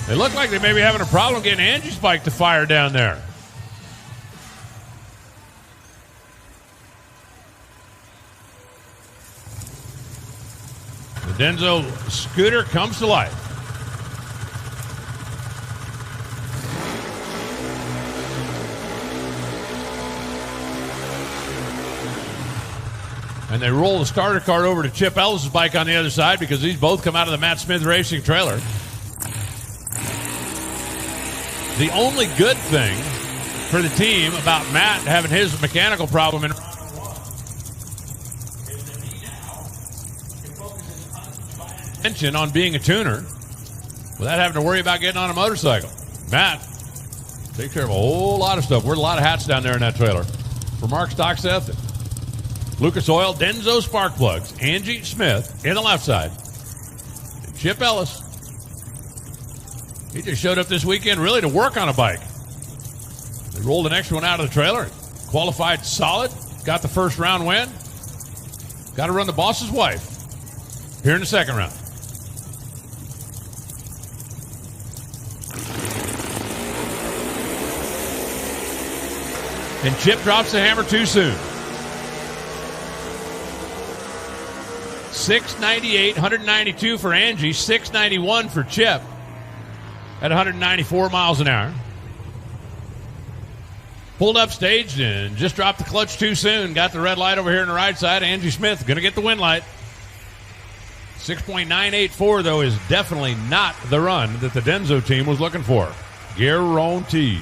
They look like they may be having a problem getting Angie's bike to fire down there. The Denso scooter comes to life. And they roll the starter cart over to Chip Ellis' bike on the other side because these both come out of the Matt Smith Racing trailer. The only good thing for the team about Matt having his mechanical problem in round one is that he now can focus his attention on being a tuner without having to worry about getting on a motorcycle. Matt takes care of a whole lot of stuff. Wears a lot of hats down there in that trailer. For Mark Stockseth, Lucas Oil, Denso spark plugs, Angie Smith in the left side, and Chip Ellis. He just showed up this weekend really to work on a bike. They rolled the next one out of the trailer, qualified solid, got the first round win. Got to run the boss's wife here in the second round. And Chip drops the hammer too soon. 698, 192 for Angie, 691 for Chip at 194 miles an hour. Pulled up staged and just dropped the clutch too soon. Got the red light over here on the right side. Angie Smith going to get the win light. 6.984, though, is definitely not the run that the Denso team was looking for. Guaranteed.